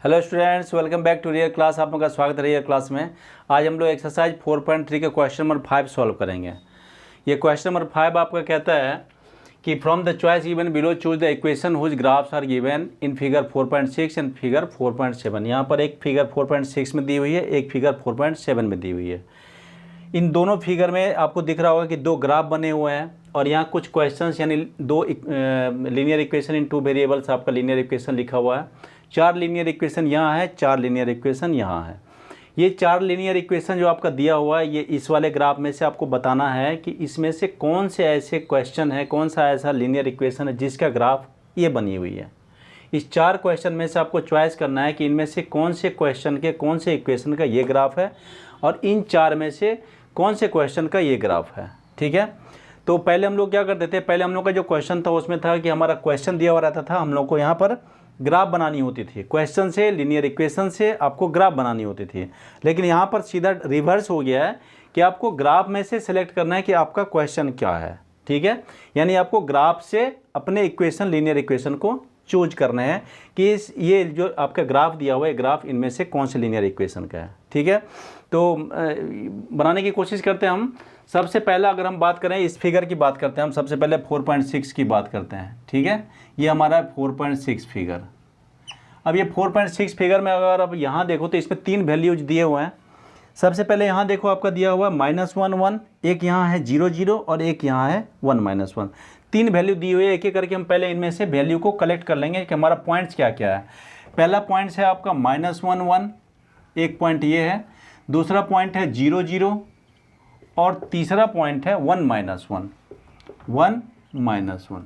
Hello students, welcome back to real class. आप लोगों का स्वागत है रियल क्लास में। आज हम लोग एक्सरसाइज 4.3 के क्वेश्चन नंबर 5 सॉल्व करेंगे। ये क्वेश्चन नंबर 5 आपका कहता है कि from the choice given below choose the equation whose graphs are given in figure 4.6 and figure 4.7। यहाँ पर एक फिगर 4.6 में दी हुई है, एक फिगर 4.7 में दी हुई है। इन दोनों फिगर में आपको दिख रहा होगा कि दो ग्राफ बने हुए हैं और यहाँ कुछ क्वेश्चंस यानी दो linear equation in two variables आपका लीनियर इक्वेशन लिखा हुआ है। 4 लीनियर इक्वेशन यहाँ है, 4 लीनियर इक्वेशन यहाँ है। ये 4 लीनियर इक्वेशन जो आपका दिया हुआ है, ये इस वाले ग्राफ में से आपको बताना है कि इसमें से कौन से ऐसे क्वेश्चन है, कौन सा ऐसा लीनियर इक्वेशन है जिसका ग्राफ ये बनी हुई है। इस 4 क्वेश्चन में से आपको चॉइस करना है कि इनमें से कौन से क्वेश्चन के कौन से इक्वेशन का ये ग्राफ है और इन 4 में से कौन से क्वेश्चन का ये ग्राफ है। ठीक है, तो पहले हम लोग क्या करते थे, पहले हम लोग का जो क्वेश्चन था उसमें था कि हमारा क्वेश्चन दिया हुआ रहता था, हम लोग को यहाँ पर ग्राफ बनानी होती थी। क्वेश्चन से, लीनियर इक्वेशन से आपको ग्राफ बनानी होती थी। लेकिन यहाँ पर सीधा रिवर्स हो गया है कि आपको ग्राफ में से सिलेक्ट करना है कि आपका क्वेश्चन क्या है। ठीक है, यानी आपको ग्राफ से अपने इक्वेशन, लीनियर इक्वेशन को चूज करना है कि ये जो आपका ग्राफ दिया हुआ है, ग्राफ इनमें से कौन से लीनियर इक्वेशन का है। ठीक है, तो बनाने की कोशिश करते हैं हम। सबसे पहला अगर हम बात करें, इस फिगर की बात करते हैं हम। सबसे पहले 4.6 की बात करते हैं। ठीक है, ये हमारा 4.6 फिगर। अब ये 4.6 फिगर में अगर आप यहाँ देखो तो इसमें 3 वैल्यूज दिए हुए हैं। सबसे पहले यहाँ देखो आपका दिया हुआ है -1 1, एक यहाँ है 0 0 और एक यहाँ है 1 -1। 3 वैल्यू दी हुई है। एक एक करके हम पहले इनमें से वैल्यू को कलेक्ट कर लेंगे कि हमारा पॉइंट्स क्या क्या है। पहला पॉइंट्स है आपका -1 1, एक पॉइंट ये है। दूसरा पॉइंट है 0 0 और तीसरा पॉइंट है 1 -1।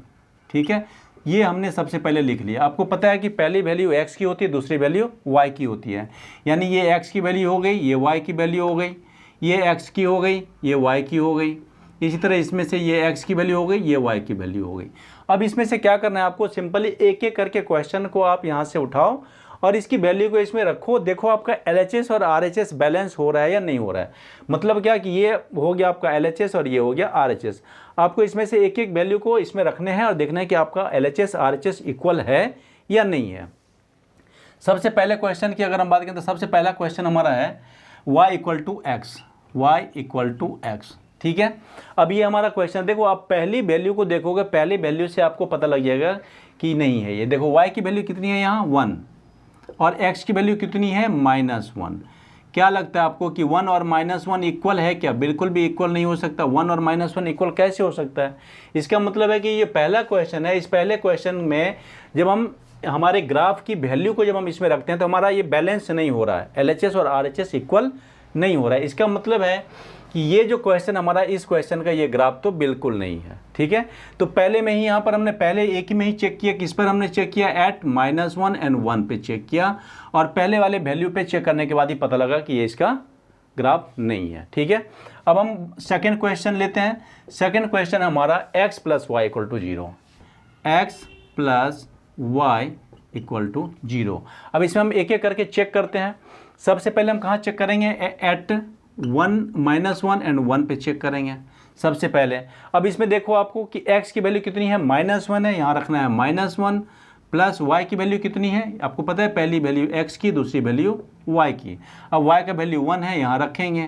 ठीक है, ये हमने सबसे पहले लिख लिया। आपको पता है कि पहली वैल्यू x की होती है, दूसरी वैल्यू y की होती है। यानी ये x की वैल्यू हो गई, ये y की वैल्यू हो गई, ये x की हो गई, ये y की हो गई। इसी तरह इसमें से ये x की वैल्यू हो गई, ये y की वैल्यू हो गई। अब इसमें से क्या करना है आपको, सिंपली एक एक करके क्वेश्चन को आप यहाँ से उठाओ और इसकी वैल्यू को इसमें रखो। देखो आपका LHS और RHS बैलेंस हो रहा है या नहीं हो रहा है। मतलब क्या कि ये हो गया आपका LHS और ये हो गया RHS। आपको इसमें से एक एक वैल्यू को इसमें रखने हैं और देखना है कि आपका LHS RHS इक्वल है या नहीं है। सबसे पहले क्वेश्चन की अगर हम बात करें तो सबसे पहला क्वेश्चन हमारा है y = x। ठीक है, अब ये हमारा क्वेश्चन देखो, आप पहली वैल्यू को देखोगे, पहली वैल्यू से आपको पता लग जाएगा कि नहीं है। ये देखो y की वैल्यू कितनी है यहाँ 1 और x की वैल्यू कितनी है -1। क्या लगता है आपको कि 1 और -1 इक्वल है क्या? बिल्कुल भी इक्वल नहीं हो सकता। 1 और -1 इक्वल कैसे हो सकता है? इसका मतलब है कि ये पहला क्वेश्चन है। इस पहले क्वेश्चन में जब हम हमारे ग्राफ की वैल्यू को जब हम इसमें रखते हैं तो हमारा ये बैलेंस नहीं हो रहा है, LHS और RHS इक्वल नहीं हो रहा है। इसका मतलब है कि ये जो क्वेश्चन हमारा, इस क्वेश्चन का ये ग्राफ तो बिल्कुल नहीं है। ठीक है, तो पहले में ही यहाँ पर हमने पहले एक ही में ही चेक किया। किस पर हमने चेक किया? एट -1 एंड 1 पे चेक किया और पहले वाले वैल्यू पे चेक करने के बाद ही पता लगा कि ये इसका ग्राफ नहीं है। ठीक है, अब हम सेकेंड क्वेश्चन लेते हैं। सेकेंड क्वेश्चन हमारा x + y = 0। x + y = 0। अब इसमें हम एक एक करके चेक करते हैं। सबसे पहले हम कहाँ चेक करेंगे? एट 1 -1 एंड 1 पे चेक करेंगे सबसे पहले। अब इसमें देखो आपको कि x की वैल्यू कितनी है, -1 है, यहाँ रखना है -1 प्लस y की वैल्यू कितनी है, आपको पता है पहली वैल्यू x की, दूसरी वैल्यू y की। अब y का वैल्यू 1 है, यहाँ रखेंगे।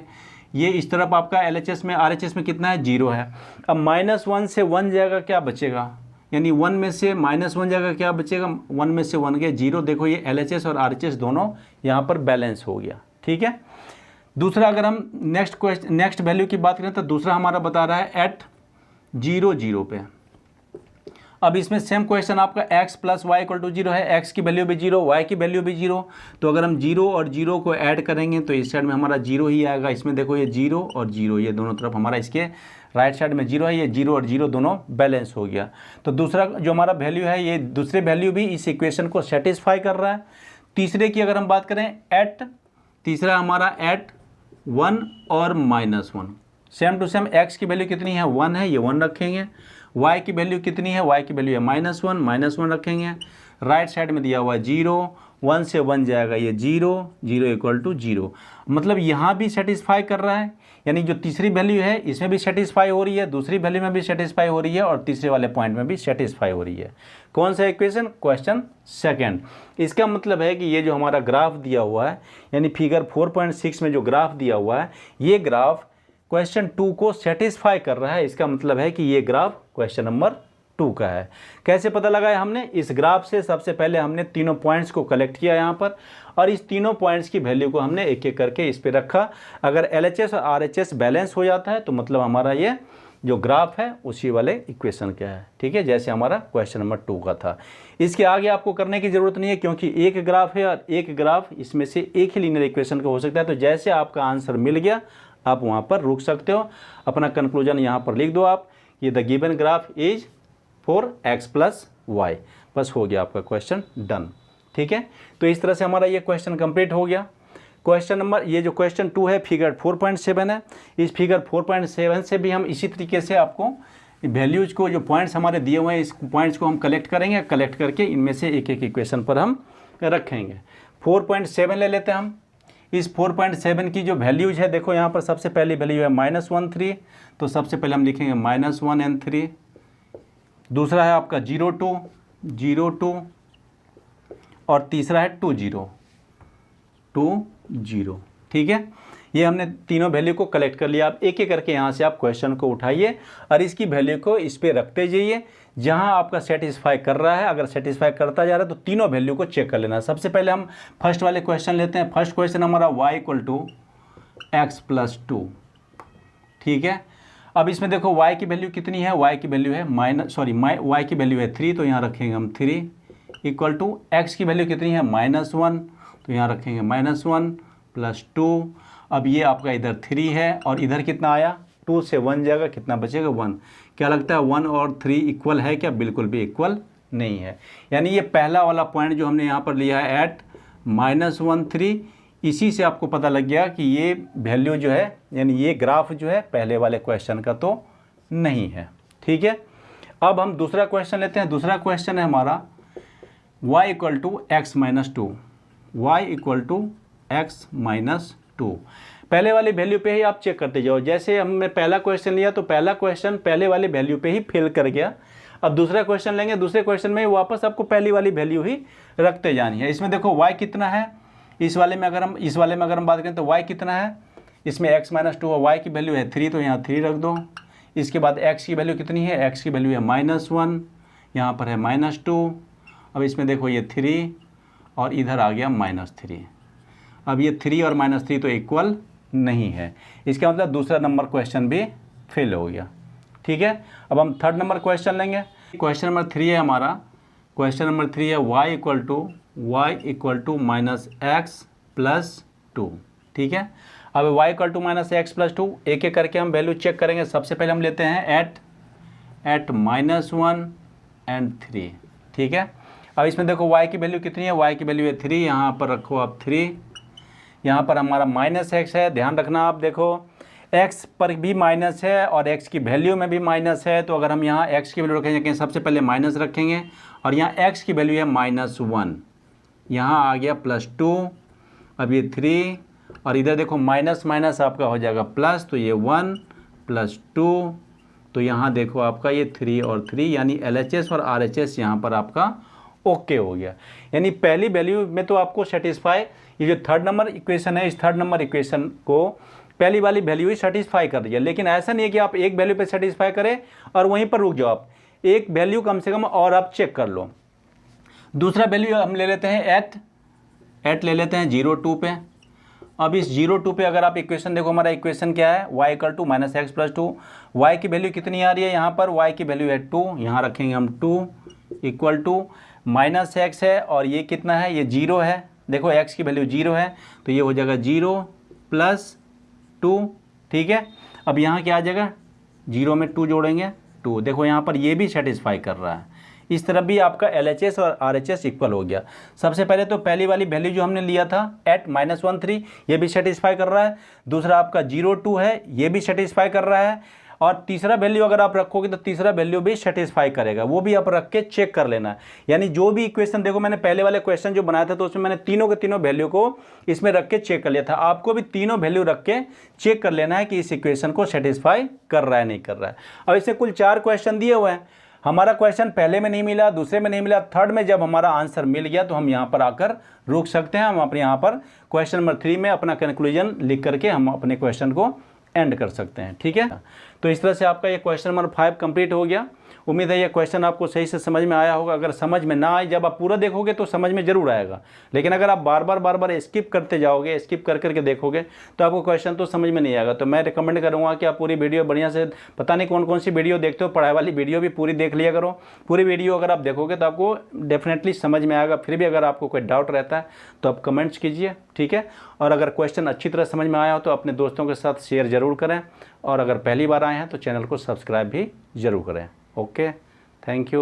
ये इस तरफ आपका LHS में, RHS में कितना है? 0 है। अब -1 से 1 जाएगा, क्या बचेगा? यानी 1 में से -1 जाएगा, क्या बचेगा? 1 में से 1 गया 0। देखो ये LHS और RHS दोनों यहाँ पर बैलेंस हो गया। ठीक है, दूसरा अगर हम नेक्स्ट वैल्यू की बात करें तो दूसरा हमारा बता रहा है एट 0 0 पे। अब इसमें सेम क्वेश्चन आपका x + y = 0 है। x की वैल्यू भी 0, y की वैल्यू भी 0। तो अगर हम 0 और 0 को ऐड करेंगे तो इस साइड में हमारा 0 ही आएगा। इसमें देखो ये 0 और 0, ये दोनों तरफ हमारा, इसके राइट साइड में 0 है। ये 0 और 0 दोनों बैलेंस हो गया। तो दूसरा जो हमारा वैल्यू है, ये दूसरे वैल्यू भी इस इक्वेशन को सेटिस्फाई कर रहा है। तीसरे की अगर हम बात करें, तीसरा हमारा एट 1 और -1। सेम टू सेम x की वैल्यू कितनी है? 1 है, ये 1 रखेंगे। y की वैल्यू कितनी है? y की वैल्यू है -1 रखेंगे। राइट साइड में दिया हुआ है 0, 1 से 1 जाएगा, ये 0 0 = 0। मतलब यहाँ भी सेटिस्फाई कर रहा है, यानी जो तीसरी वैल्यू है इसमें भी सेटिस्फाई हो रही है, दूसरी वैल्यू में भी सेटिस्फाई हो रही है और तीसरे वाले पॉइंट में भी सेटिस्फाई हो रही है। कौन सा इक्वेशन? Question second. इसका मतलब है कि ये जो हमारा ग्राफ दिया हुआ है, यानी फिगर 4.6 में जो ग्राफ दिया हुआ है, ये ग्राफ क्वेश्चन 2 को सेटिस्फाई कर रहा है। इसका मतलब है कि ये ग्राफ क्वेश्चन नंबर 2 का है। कैसे पता लगाया हमने? इस ग्राफ से सबसे पहले हमने तीनों पॉइंट्स को कलेक्ट किया यहाँ पर, और इस तीनों पॉइंट्स की वैल्यू को हमने एक एक करके इस पे रखा। अगर LHS और RHS बैलेंस हो जाता है तो मतलब हमारा ये जो ग्राफ है उसी वाले इक्वेशन का है। ठीक है, जैसे हमारा क्वेश्चन नंबर 2 का था। इसके आगे आपको करने की ज़रूरत नहीं है, क्योंकि एक ग्राफ है और एक ग्राफ इसमें से एक ही लीनियर इक्वेशन का हो सकता है। तो जैसे आपका आंसर मिल गया आप वहाँ पर रुक सकते हो, अपना कंक्लूजन यहाँ पर लिख दो आप, ये the given graph is for x + y। बस हो गया आपका क्वेश्चन डन। ठीक है, तो इस तरह से हमारा ये क्वेश्चन कंप्लीट हो गया। क्वेश्चन नंबर, ये जो क्वेश्चन 2 है फिगर 4.7 है, इस फिगर 4.7 से भी हम इसी तरीके से आपको वैल्यूज को, जो पॉइंट्स हमारे दिए हुए हैं, इस पॉइंट्स को हम कलेक्ट करेंगे, कलेक्ट करके इनमें से एक एक इक्वेशन पर हम रखेंगे। 4.7 ले लेते हैं हम। इस 4.7 की जो वैल्यूज है, देखो यहाँ पर सबसे पहली वैल्यू है -1 तो सबसे पहले हम लिखेंगे -1 and 3। दूसरा है आपका 0 2 और तीसरा है 2 0। ठीक है, ये हमने तीनों वैल्यू को कलेक्ट कर लिया। आप एक एक करके यहाँ से आप क्वेश्चन को उठाइए और इसकी वैल्यू को इस पे रखते जाइए जहाँ आपका सेटिस्फाई कर रहा है। अगर सेटिस्फाई करता जा रहा है तो तीनों वैल्यू को चेक कर लेना। सबसे पहले हम फर्स्ट वाले क्वेश्चन लेते हैं। फर्स्ट क्वेश्चन हमारा y = x + 2। ठीक है, अब इसमें देखो y की वैल्यू कितनी है? y की वैल्यू है y की वैल्यू है 3, तो यहाँ रखेंगे हम 3 = x की वैल्यू कितनी है? -1, तो यहाँ रखेंगे -1 + 2। अब ये आपका इधर 3 है और इधर कितना आया? 2 से 1 जाएगा, कितना बचेगा? 1। क्या लगता है 1 और 3 इक्वल है क्या? बिल्कुल भी इक्वल नहीं है। यानी ये पहला वाला पॉइंट जो हमने यहाँ पर लिया है एट -1 3, इसी से आपको पता लग गया कि ये वैल्यू जो है, यानी ये ग्राफ जो है पहले वाले क्वेश्चन का तो नहीं है। ठीक है, अब हम दूसरा क्वेश्चन लेते हैं। दूसरा क्वेश्चन है हमारा y = x - 2। y = x - 2। पहले वाली वैल्यू पे ही आप चेक करते जाओ। जैसे हमने पहला क्वेश्चन लिया तो पहला क्वेश्चन पहले वाले वैल्यू पे ही फेल कर गया। अब दूसरा क्वेश्चन लेंगे, दूसरे क्वेश्चन में वापस आपको पहली वाली वैल्यू ही रखते जानी है। इसमें देखो y कितना है, इस वाले में अगर हम बात करें तो y कितना है, इसमें x - 2 और y की वैल्यू है 3, तो यहाँ 3 रख दो। इसके बाद x की वैल्यू कितनी है? x की वैल्यू है -1, यहाँ पर है -2। अब इसमें देखो ये 3 और इधर आ गया -3। अब ये 3 और -3 तो इक्वल नहीं है, इसका मतलब दूसरा नंबर क्वेश्चन भी फेल हो गया। ठीक है, अब हम थर्ड नंबर क्वेश्चन लेंगे। क्वेश्चन नंबर 3 है हमारा। क्वेश्चन नंबर 3 है y = -x + 2। ठीक है, अब y = -x + 2 एक एक करके हम वैल्यू चेक करेंगे। सबसे पहले हम लेते हैं एट -1 and 3। ठीक है, अब इसमें देखो y की वैल्यू कितनी है? y की वैल्यू है 3, यहाँ पर रखो आप 3। यहाँ पर हमारा -x है, ध्यान रखना आप। देखो x पर भी माइनस है और x की वैल्यू में भी माइनस है, तो अगर हम यहाँ x की वैल्यू रखेंगे, सबसे पहले माइनस रखेंगे और यहाँ x की वैल्यू है -1, यहाँ आ गया +2। अब ये 3 और इधर देखो माइनस माइनस आपका हो जाएगा प्लस, तो ये 1 + 2, तो यहाँ देखो आपका ये 3 और 3, यानी LHS और RHS यहाँ पर आपका ओके हो गया। यानी पहली वैल्यू में तो आपको सेटिस्फाई, ये जो थर्ड नंबर इक्वेशन है, इस थर्ड नंबर इक्वेशन को पहली वाली वैल्यू ही सेटिस्फाई कर रही है। लेकिन ऐसा नहीं है कि आप एक वैल्यू पे सेटिस्फाई करें और वहीं पर रुक जाओ, आप एक वैल्यू कम से कम और आप चेक कर लो। दूसरा वैल्यू हम ले लेते हैं एट ले लेते हैं 0 2 पे। अब इस 0 2 पे अगर आप इक्वेशन देखो, हमारा इक्वेशन क्या है? y = -x + 2। y की वैल्यू कितनी आ रही है? यहाँ पर y की वैल्यू है 2, यहाँ रखेंगे हम 2 = -x है और ये कितना है? ये 0 है। देखो x की वैल्यू 0 है, तो ये हो जाएगा 0 + 2। ठीक है, अब यहाँ क्या आ जाएगा? 0 में 2 जोड़ेंगे 2। देखो यहाँ पर ये भी सेटिस्फाई कर रहा है। इस तरफ भी आपका LHS और RHS इक्वल हो गया। सबसे पहले तो पहली वाली वैल्यू जो हमने लिया था एट -1 3, ये भी सेटिस्फाई कर रहा है। दूसरा आपका 0 2 है, ये भी सेटिस्फाई कर रहा है। और तीसरा वैल्यू अगर आप रखोगे तो तीसरा वैल्यू भी सेटिस्फाई करेगा, वो भी आप रख के चेक कर लेना। यानी जो भी इक्वेशन, देखो मैंने पहले वाले क्वेश्चन जो बनाया था तो उसमें मैंने तीनों के तीनों वैल्यू को इसमें रख के चेक कर लिया था। आपको भी तीनों वैल्यू रख के चेक कर लेना है कि इस इक्वेशन को सेटिस्फाई कर रहा है नहीं कर रहा है। अब इसे कुल 4 क्वेश्चन दिए हुए हैं। हमारा क्वेश्चन पहले में नहीं मिला, दूसरे में नहीं मिला, थर्ड में जब हमारा आंसर मिल गया तो हम यहाँ पर आकर रुक सकते हैं। हम अपने यहाँ पर क्वेश्चन नंबर 3 में अपना कंक्लूजन लिख करके हम अपने क्वेश्चन को एंड कर सकते हैं। ठीक है, तो इस तरह से आपका ये क्वेश्चन नंबर 5 कंप्लीट हो गया। उम्मीद है ये क्वेश्चन आपको सही से समझ में आया होगा। अगर समझ में ना आए, जब आप पूरा देखोगे तो समझ में जरूर आएगा, लेकिन अगर आप बार बार स्किप करते जाओगे, स्किप कर करके देखोगे तो आपको क्वेश्चन तो समझ में नहीं आएगा। तो मैं रिकमेंड करूँगा कि आप पूरी वीडियो बढ़िया से, पता नहीं कौन कौन सी वीडियो देखते हो, पढ़ाई वाली वीडियो भी पूरी देख लिया करो। पूरी वीडियो अगर आप देखोगे तो आपको डेफिनेटली समझ में आएगा। फिर भी अगर आपको कोई डाउट रहता है तो आप कमेंट्स कीजिए, ठीक है। और अगर क्वेश्चन अच्छी तरह समझ में आया हो तो अपने दोस्तों के साथ शेयर ज़रूर करें, और अगर पहली बार आए हैं तो चैनल को सब्सक्राइब भी ज़रूर करें। Okay, thank you.